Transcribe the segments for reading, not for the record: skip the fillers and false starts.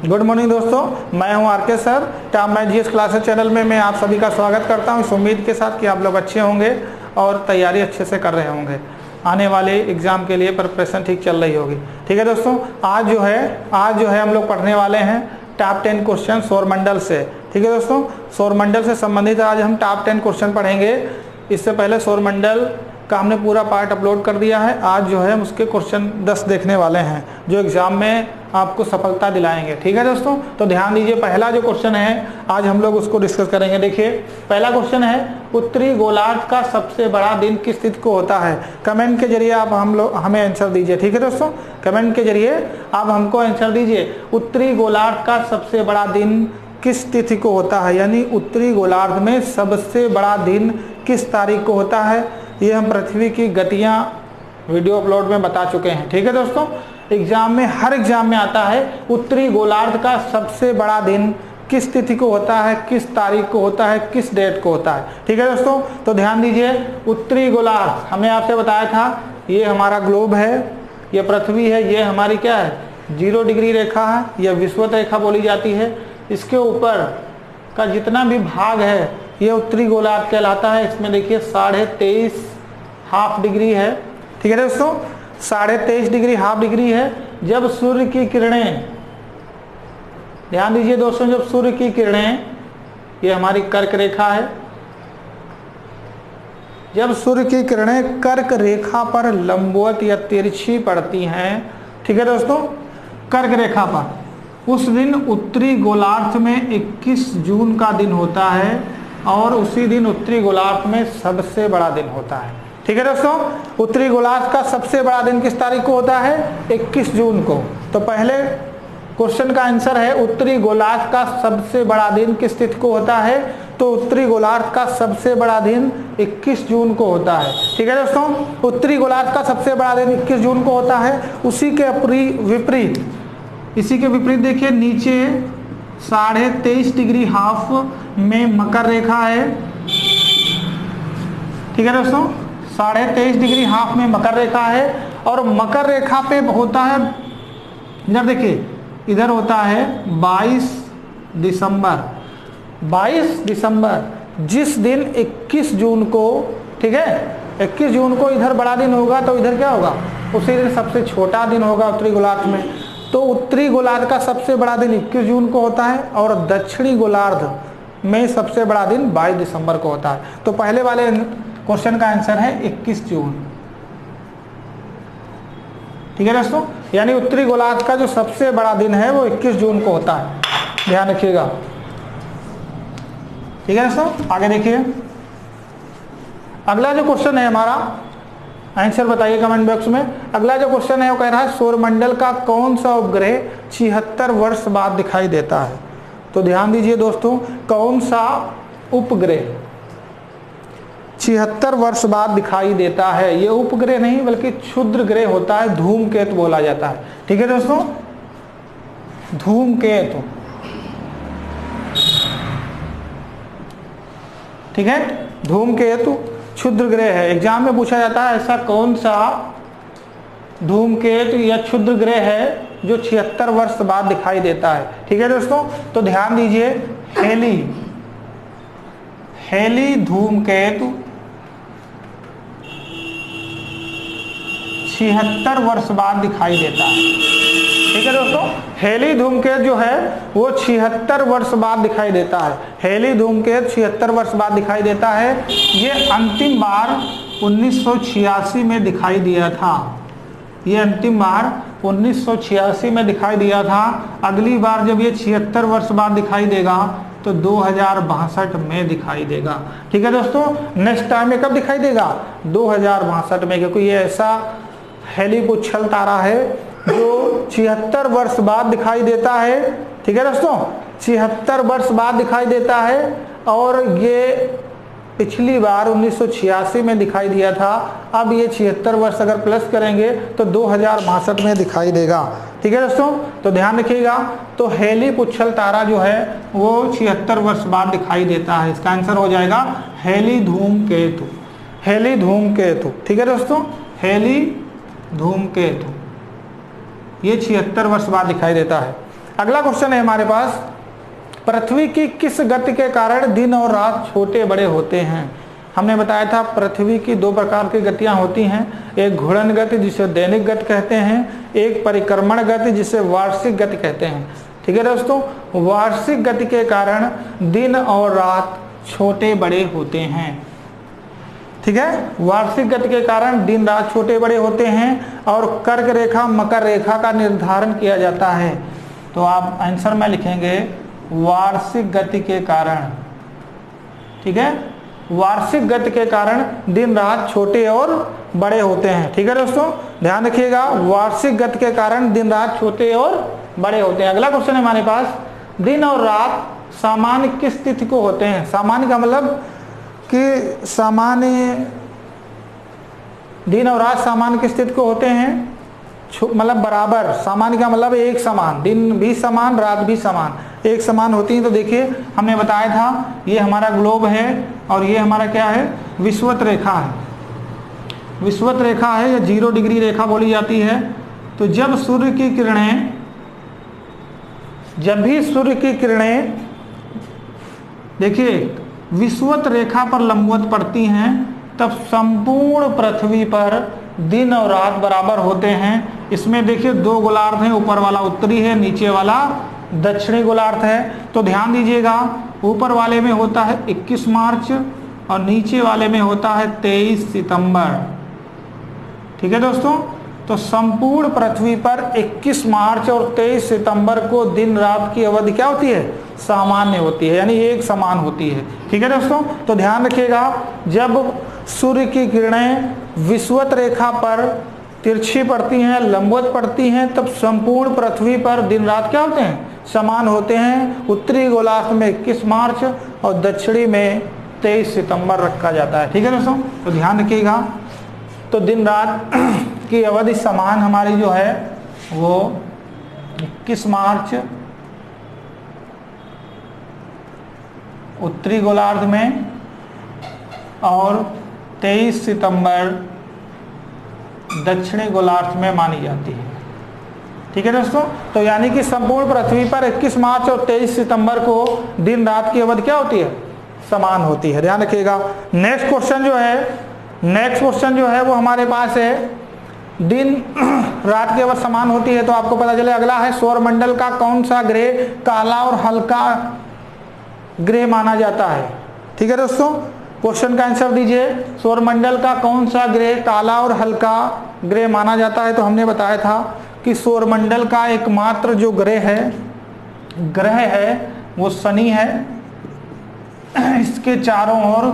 Good morning दोस्तों, मैं हूं R K sir. Top math GS classes channel में मैं आप सभी का स्वागत करता हूं, इस उम्मीद के साथ कि आप लोग अच्छे होंगे और तैयारी अच्छे से कर रहे होंगे। आने वाले एग्जाम के लिए प्रिपरेशन ठीक चल रही होगी। ठीक है दोस्तों, आज जो है हम लोग पढ़ने वाले हैं टॉप 10 क्वेश्चन सौरमंडल से। ठीक है दोस्तों, सौरमंडल से संबंधित आज हम टॉप 10 क्वेश्चन पढ़ेंगे। इससे पहले सौरमंडल का हमने पूरा पार्ट अपलोड कर दिया है। आज जो है हम उसके क्वेश्चन 10 देखने वाले हैं जो एग्जाम में आपको सफलता दिलाएंगे। ठीक है दोस्तों, तो ध्यान दीजिए। पहला जो क्वेश्चन है आज हम लोग उसको डिस्कस करेंगे। देखिए, पहला क्वेश्चन है उत्तरी गोलार्ध का सबसे बड़ा दिन किस तिथि को होता है। कमेंट के जरिए आप हमें आंसर दीजिए। ठीक है दोस्तों, कमेंट के जरिए आप हमको आंसर दीजिए। उत्तरी गोलार्ध का सबसे बड़ा दिन किस तिथि को होता है, यानी उत्तरी गोलार्ध में सबसे बड़ा दिन किस तारीख को होता है। ये हम पृथ्वी की गतियां वीडियो अपलोड में बता चुके हैं। ठीक है दोस्तों, एग्जाम में हर एग्जाम में आता है उत्तरी गोलार्ध का सबसे बड़ा दिन किस तिथि को होता है, किस तारीख को होता है, किस डेट को होता है। ठीक है दोस्तों, तो ध्यान दीजिए। उत्तरी गोलार्ध हमने आपसे बताया था, ये हमारा ग्लोब है, ये पृथ्वी है, ये हमारी क्या है 0 डिग्री रेखा है, यह विषुवत रेखा बोली जाती है। इसके ऊपर का जितना भी भाग है ये उत्तरी गोलार्ध कहलाता है। इसमें देखिए 23.5 हाफ डिग्री है। ठीक है दोस्तों, 23.5 डिग्री हाफ डिग्री है। जब सूर्य की किरणें, ध्यान दीजिए दोस्तों, जब सूर्य की किरणें, ये हमारी कर्क रेखा है, जब सूर्य की किरणें कर्क रेखा पर लंबवत या तिरछी पड़ती हैं, ठीक है दोस्तों, कर्क रेखा पर, उस दिन उत्तरी गोलार्ध में 21 जून का दिन होता है और उसी दिन उत्तरी गोलार्ध में सबसे बड़ा दिन होता है। ठीक है दोस्तों, उत्तरी गोलार्ध का सबसे बड़ा दिन किस तारीख को होता है 21 जून को। तो पहले क्वेश्चन का आंसर है उत्तरी गोलार्ध का सबसे बड़ा दिन किस तिथि को होता है। तो उत्तरी गोलार्ध का सबसे बड़ा दिन 21 जून को होता है। ठीक है दोस्तों, उत्तरी गोलार्ध का सबसे बड़ा दिन 21 जून को होता है। इसी के विपरीत देखिए, नीचे 23.5 डिग्री हाफ में मकर रेखा है। ठीक है दोस्तों, 23.5 डिग्री हाफ में मकर रेखा है और मकर रेखा पे होता है, इधर देखिए, इधर होता है 22 दिसंबर, जिस दिन 21 जून को, ठीक है, 21 जून को इधर बड़ा दिन होगा तो इधर क्या होगा, उसी दिन सबसे छोटा दिन होगा उत्तरी गोलार्ध में। तो उत्तरी गोलार्ध का सबसे बड़ा दिन 21 जून को होता है और दक्षिणी गोलार्ध में सबसे बड़ा दिन 22 दिसंबर को होता है। तो पहले वाले क्वेश्चन का आंसर है 21 जून। ठीक है दोस्तों, यानी उत्तरी गोलार्ध का जो सबसे बड़ा दिन है वो 21 जून को होता है, ध्यान रखिएगा। ठीक है दोस्तों, आगे देखिए। अगला जो क्वेश्चन है हमारा, आंसर बताइए कमेंट बॉक्स में। अगला जो क्वेश्चन है वो कह रहा है सौरमंडल का कौन सा उपग्रह 76 वर्ष बाद दिखाई देता है। तो ध्यान दीजिए दोस्तों, कौन सा उपग्रह 76 वर्ष बाद दिखाई देता है। ये उपग्रह नहीं बल्कि क्षुद्र ग्रह होता है, धूमकेतु बोला जाता है। ठीक है दोस्तों, धूमकेतु। ठीक है, धूमकेतु क्षुद्र ग्रह है। एग्जाम में पूछा जाता है ऐसा कौन सा धूमकेतु या क्षुद्र ग्रह है जो 76 वर्ष बाद दिखाई देता है। ठीक है दोस्तों, तो ध्यान दीजिए, हेली धूमकेतु 76 वर्ष बाद दिखाई देता है। ठीक है दोस्तों, हेली धूमकेतु जो है वो 76 वर्ष बाद दिखाई देता है। हेली धूमकेतु 76 वर्ष बाद दिखाई देता है। ये अंतिम बार 1986 में दिखाई दिया था। ये अंतिम बार 1986 में दिखाई दिया था। अगली बार जब ये 76 वर्ष बाद दिखाई देगा तो 2062 में दिखाई देगा। ठीक है दोस्तों, नेक्स्ट टाइम में कब दिखाई देगा 2062 में, क्योंकि ये ऐसा हेलीपुच्छल तारा है जो 76 वर्ष बाद दिखाई देता है। ठीक है दोस्तों, 76 वर्ष बाद दिखाई देता है और ये पिछली बार 1986 में दिखाई दिया था। अब ये 76 वर्ष अगर प्लस करेंगे तो 2062 में दिखाई देगा। ठीक है दोस्तों, तो ध्यान रखिएगा। तो हेलीपुच्छल तारा जो है वो 76 वर्ष बाद दिखाई देता है। इसका आंसर हो जाएगा हेली धूमकेतु। ठीक है दोस्तों, हेली धूमकेतु ये 76 वर्ष बाद दिखाई देता है। अगला क्वेश्चन है हमारे पास, पृथ्वी की किस गति के कारण दिन और रात छोटे बड़े होते हैं। हमने बताया था पृथ्वी की दो प्रकार की गतियां होती हैं, एक घूर्णन गति जिसे दैनिक गति कहते हैं, एक परिक्रमण गति जिसे वार्षिक गति कहते हैं। ठीक है दोस्तों, वार्षिक गति के कारण दिन और रात छोटे बड़े होते हैं। ठीक है, वार्षिक गति के कारण दिन रात छोटे बड़े होते हैं और कर्क रेखा मकर रेखा का निर्धारण किया जाता है। तो आप आंसर में लिखेंगे वार्षिक गति के कारण। ठीक है, वार्षिक गति के कारण दिन रात छोटे और बड़े होते हैं। ठीक है दोस्तों, ध्यान रखिएगा, वार्षिक गति के कारण दिन रात छोटे और बड़े होते हैं। अगला क्वेश्चन है हमारे पास, दिन और रात सामान्य किस तिथि को होते हैं। सामान्य का मतलब कि सामान्य दिन और रात सामान्य किस तिथि को होते हैं, मतलब बराबर। सामान्य का मतलब एक समान, दिन भी समान रात भी समान, एक समान होती है। तो देखिए हमने बताया था ये हमारा ग्लोब है और ये हमारा क्या है, विषुवत रेखा है। विषुवत रेखा है या 0 डिग्री रेखा बोली जाती है। तो जब सूर्य की किरणें, जब भी सूर्य की किरणें देखिए विषुवत रेखा पर लंबवत पड़ती हैं, तब संपूर्ण पृथ्वी पर दिन और रात बराबर होते हैं। इसमें देखिए दो गोलार्ध हैं, ऊपर वाला उत्तरी है, नीचे वाला दक्षिणी गोलार्ध है। तो ध्यान दीजिएगा, ऊपर वाले में होता है 21 मार्च और नीचे वाले में होता है 23 सितंबर। ठीक है दोस्तों, तो संपूर्ण पृथ्वी पर 21 मार्च और 23 सितंबर को दिन रात की अवधि क्या होती है, सामान्य होती है, यानी एक समान होती है। ठीक है दोस्तों, तो ध्यान रखिएगा, जब सूर्य की किरणें विषुवत रेखा पर तिरछी पड़ती हैं, लंबवत पड़ती हैं, तब संपूर्ण पृथ्वी पर दिन रात क्या होते हैं, समान होते हैं। उत्तरी गोलार्ध में 21 मार्च और दक्षिणी में 23 सितंबर रखा जाता है। ठीक है दोस्तों, तो ध्यान रखिएगा, तो दिन रात की अवधि समान हमारी जो है वो 21 मार्च उत्तरी गोलार्ध में और 23 सितंबर दक्षिणी गोलार्ध में मानी जाती है। ठीक है दोस्तों, तो यानी कि संपूर्ण पृथ्वी पर 21 मार्च और 23 सितंबर को दिन रात की अवधि क्या होती है, समान होती है। ध्यान रखिएगा। नेक्स्ट क्वेश्चन जो है वो हमारे पास है, दिन रात की अवधि समान होती है, तो आपको पता चले। अगला है, सौरमंडल का कौन सा ग्रह काला और हल्का ग्रह माना जाता है। ठीक है दोस्तों, क्वेश्चन का आंसर दीजिए, सौरमंडल का कौन सा ग्रह काला और हल्का ग्रह माना जाता है। तो हमने बताया था कि सौरमंडल का एकमात्र जो ग्रह है वो शनि है। इसके चारों ओर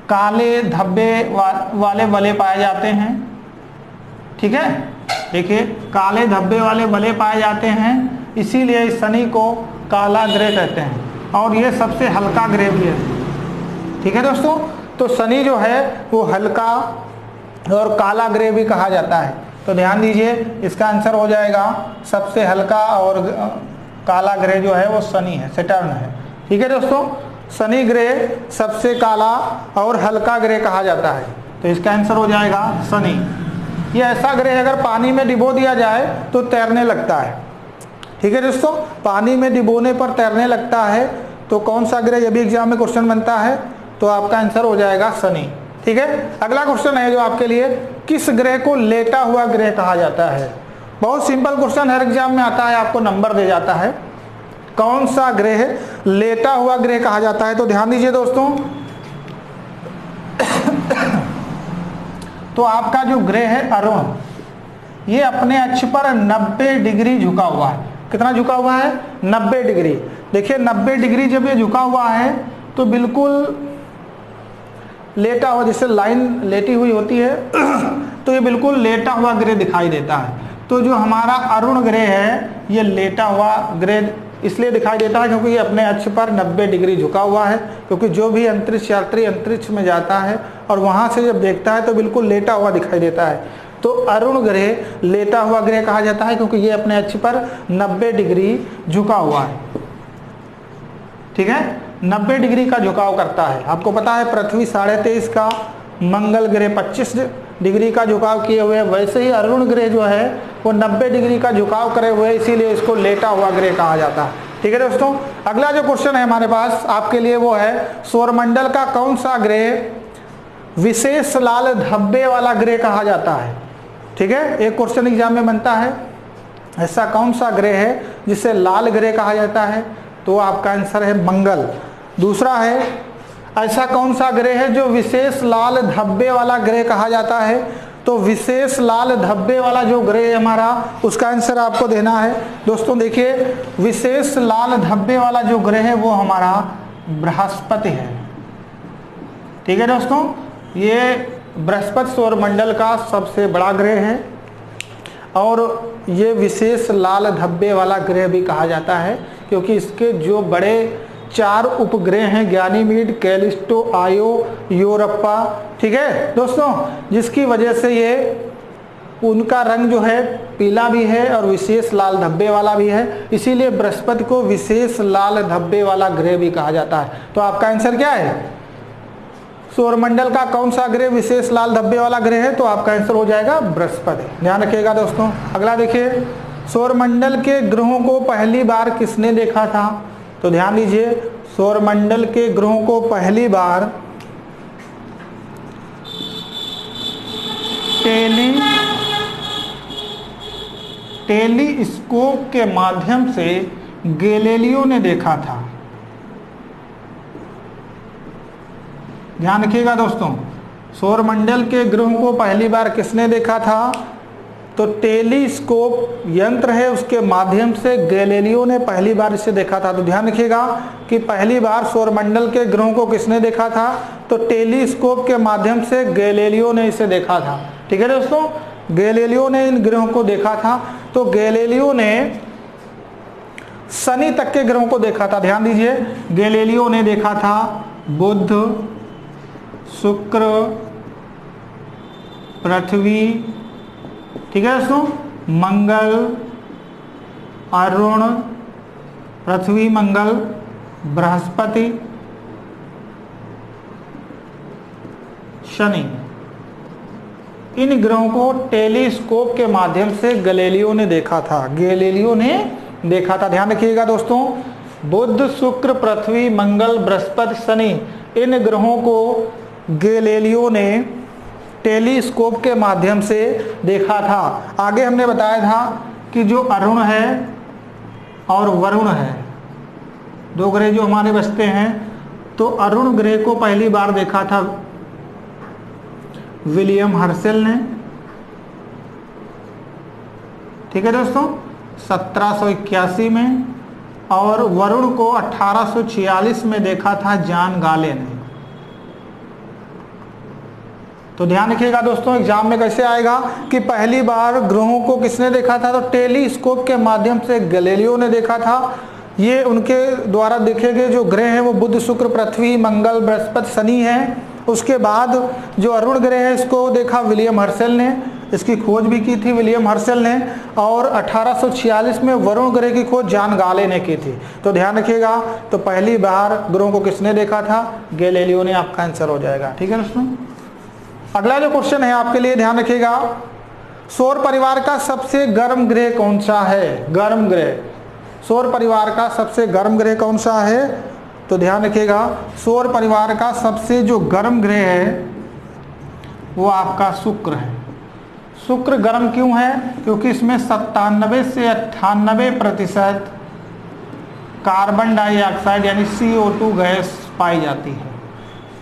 काले धब्बे वाले वलय पाए जाते हैं। ठीक है, देखिए काले धब्बे वाले वलय पाए जाते हैं, इसीलिए शनि को काला ग्रह कहते हैं और ये सबसे हल्का ग्रह भी है। ठीक है दोस्तों, तो शनि जो है वो हल्का और काला ग्रह भी कहा जाता है। तो ध्यान दीजिए, इसका आंसर हो जाएगा सबसे हल्का और काला ग्रह जो है वो शनि है, सैटर्न है। ठीक है दोस्तों, शनि ग्रह सबसे काला और हल्का ग्रह कहा जाता है, तो इसका आंसर हो जाएगा शनि। ये ऐसा ग्रह अगर पानी में डिबो दिया जाए तो तैरने लगता है। ठीक है दोस्तों, पानी में डिबोने पर तैरने लगता है, तो कौन सा ग्रह, यह भी एग्जाम में क्वेश्चन बनता है, तो आपका आंसर हो जाएगा शनि। ठीक है, अगला क्वेश्चन है जो आपके लिए, किस ग्रह को लेटा हुआ ग्रह कहा जाता है। बहुत सिंपल क्वेश्चन, हर एग्जाम में आता है, आपको नंबर दे जाता है। कौन सा ग्रह लेटा हुआ ग्रह कहा जाता है। तो ध्यान दीजिए दोस्तों, तो आपका जो ग्रह है अरुण, ये अपने अक्ष पर 90 डिग्री झुका हुआ है। कितना झुका हुआ है, 90 डिग्री। देखिए 90 डिग्री जब ये झुका हुआ है तो बिल्कुल लेटा हुआ, जैसे लाइन लेटी हुई होती है तो ये बिल्कुल लेटा हुआ ग्रह दिखाई देता है। तो जो हमारा अरुण ग्रह है ये लेटा हुआ ग्रह इसलिए दिखाई देता है क्योंकि ये अपने अक्ष पर 90 डिग्री झुका हुआ है, क्योंकि जो भी अंतरिक्ष यात्री अंतरिक्ष में जाता है और वहां से जब देखता है तो बिल्कुल लेटा हुआ दिखाई देता है। तो अरुण ग्रह लेटा हुआ ग्रह कहा जाता है क्योंकि ये अपने अक्ष पर 90 डिग्री झुका हुआ है। ठीक है, 90 डिग्री का झुकाव करता है। आपको पता है पृथ्वी 23.5 का, मंगल ग्रह 25 डिग्री का झुकाव किए हुए, वैसे ही अरुण ग्रह जो है वो 90 डिग्री का झुकाव करे हुए, इसीलिए इसको लेटा हुआ ग्रह कहा जाता है। ठीक है दोस्तों, अगला जो क्वेश्चन है हमारे पास आपके लिए वो है सौरमंडल का कौन सा ग्रह विशेष लाल धब्बे वाला ग्रह कहा जाता है। ठीक है, एक क्वेश्चन एग्जाम में बनता है, ऐसा कौन सा ग्रह है जिसे लाल ग्रह कहा जाता है, तो आपका आंसर है मंगल। दूसरा है ऐसा कौन सा ग्रह है जो विशेष लाल धब्बे वाला ग्रह कहा जाता है, तो विशेष लाल धब्बे वाला जो ग्रह है हमारा, उसका आंसर आपको देना है। दोस्तों देखिए, विशेष लाल धब्बे वाला जो ग्रह है वो हमारा बृहस्पति है। ठीक है दोस्तों, ये बृहस्पति सौरमंडल का सबसे बड़ा ग्रह है और ये विशेष लाल धब्बे वाला ग्रह भी कहा जाता है, क्योंकि इसके जो बड़े 4 उपग्रह हैं, गैनीमीड, कैलिस्टो, आयो, यूरोपा, ठीक है दोस्तों, जिसकी वजह से ये उनका रंग जो है पीला भी है और विशेष लाल धब्बे वाला भी है, इसीलिए बृहस्पति को विशेष लाल धब्बे वाला ग्रह भी कहा जाता है। तो आपका आंसर क्या है, सौरमंडल का कौन सा ग्रह विशेष लाल धब्बे वाला ग्रह है, तो आपका आंसर हो जाएगा बृहस्पति। ध्यान रखिएगा दोस्तों। अगला देखिए, सौरमंडल के ग्रहों को पहली बार किसने देखा था, तो ध्यान दीजिए, सौरमंडल के ग्रहों को पहली बार टेलीस्कोप के माध्यम से गैलीलियो ने देखा था। ध्यान रखिएगा दोस्तों, सौरमंडल के ग्रहों को पहली बार किसने देखा था, तो टेलीस्कोप यंत्र है उसके माध्यम से गैलीलियो ने पहली बार इसे देखा था। तो ध्यान रखिएगा कि पहली बार सौरमंडल के ग्रहों को किसने देखा था, तो टेलीस्कोप के माध्यम से गैलीलियो ने इसे देखा था। ठीक है दोस्तों, गैलीलियो ने इन ग्रहों को देखा था। तो गैलीलियो ने शनि तक के ग्रहों को देखा था। ध्यान दीजिए, गैलीलियो ने देखा था बुध, शुक्र, पृथ्वी, ठीक है दोस्तों, मंगल, अरुण, पृथ्वी, मंगल, बृहस्पति, शनि, इन ग्रहों को टेलीस्कोप के माध्यम से गैलीलियो ने देखा था। गैलीलियो ने देखा था। ध्यान रखिएगा दोस्तों, बुध, शुक्र, पृथ्वी, मंगल, बृहस्पति, शनि, इन ग्रहों को गैलीलियो ने टेलीस्कोप के माध्यम से देखा था। आगे हमने बताया था कि जो अरुण है और वरुण है, 2 ग्रह जो हमारे बचते हैं, तो अरुण ग्रह को पहली बार देखा था विलियम हर्शेल ने। ठीक है दोस्तों, 1781 में, और वरुण को 1846 में देखा था जॉन गाले ने। तो ध्यान रखिएगा दोस्तों, एग्जाम में कैसे आएगा कि पहली बार ग्रहों को किसने देखा था, तो टेलीस्कोप के माध्यम से गैलीलियो ने देखा था। ये उनके द्वारा देखे गए जो ग्रह हैं वो बुध, शुक्र, पृथ्वी, मंगल, बृहस्पति, शनि हैं। उसके बाद जो अरुण ग्रह है इसको देखा विलियम हर्शेल ने, इसकी खोज भी की थी विलियम हर्शेल ने, और 1846 में वरुण ग्रह की खोज जॉन गाले ने की थी। तो ध्यान रखिएगा, तो पहली बार ग्रहों को किसने देखा था, गैलीलियो ने, आपका आंसर हो जाएगा। ठीक है दोस्तों, अगला जो क्वेश्चन है आपके लिए, ध्यान रखिएगा, सौर परिवार का सबसे गर्म ग्रह कौन सा है, गर्म ग्रह, सौर परिवार का सबसे गर्म ग्रह कौन सा है, तो ध्यान रखिएगा, सौर परिवार का सबसे जो गर्म ग्रह है वो आपका शुक्र है। शुक्र गर्म क्यों है, क्योंकि इसमें 97 से 98% कार्बन डाइऑक्साइड यानी CO2 गैस पाई जाती है।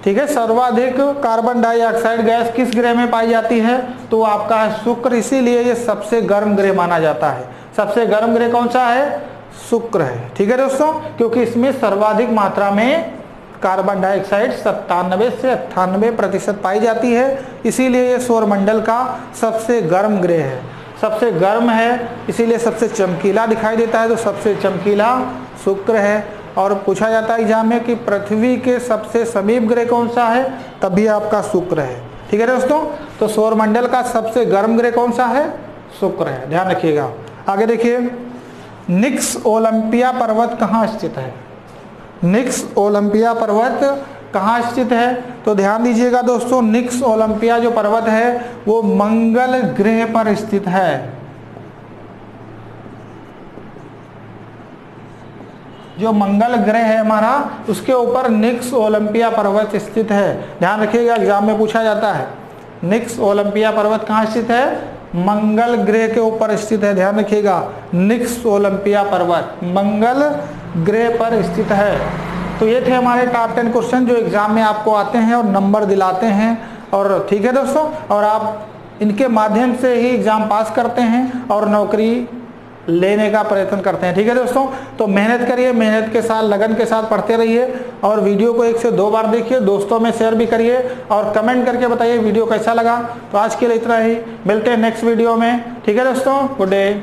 ठीक है, सर्वाधिक कार्बन डाइऑक्साइड गैस किस ग्रह में पाई जाती है, तो आपका है शुक्र, इसीलिए ये सबसे गर्म ग्रह माना जाता है। सबसे गर्म ग्रह कौन सा है, शुक्र है। ठीक है दोस्तों, क्योंकि इसमें सर्वाधिक मात्रा में कार्बन डाइऑक्साइड 97 से 98% पाई जाती है, इसीलिए ये सौरमंडल का सबसे गर्म ग्रह है। सबसे गर्म है इसीलिए सबसे चमकीला दिखाई देता है, तो सबसे चमकीला शुक्र है। और पूछा जाता है एग्जाम में कि पृथ्वी के सबसे समीप ग्रह कौन सा है, तभी आपका शुक्र है। ठीक है दोस्तों, तो सौरमंडल का सबसे गर्म ग्रह कौन सा है, शुक्र है। ध्यान रखिएगा। आगे देखिए, निक्स ओलंपिया पर्वत कहाँ स्थित है, निक्स ओलंपिया पर्वत कहाँ स्थित है? तो ध्यान दीजिएगा दोस्तों, निक्स ओलंपिया जो पर्वत है वो मंगल ग्रह पर स्थित है। जो मंगल ग्रह है हमारा, उसके ऊपर निक्स ओलंपिया पर्वत स्थित है। ध्यान रखिएगा, एग्जाम में पूछा जाता है। निक्स ओलंपिया पर्वत कहाँ स्थित है? मंगल ग्रह के ऊपर स्थित है। ध्यान रखिएगा, निक्स ओलंपिया पर्वत मंगल ग्रह पर स्थित है। तो ये थे हमारे टॉप 10 क्वेश्चन जो एग्जाम में आपको आते हैं और नंबर दिलाते हैं। और ठीक है दोस्तों, और आप इनके माध्यम से ही एग्जाम पास करते हैं और नौकरी लेने का प्रयत्न करते हैं। ठीक है दोस्तों, तो मेहनत करिए, मेहनत के साथ लगन के साथ पढ़ते रहिए और वीडियो को 1 से 2 बार देखिए, दोस्तों में शेयर भी करिए और कमेंट करके बताइए वीडियो कैसा लगा। तो आज के लिए इतना ही, मिलते हैं नेक्स्ट वीडियो में। ठीक है दोस्तों, गुड डे।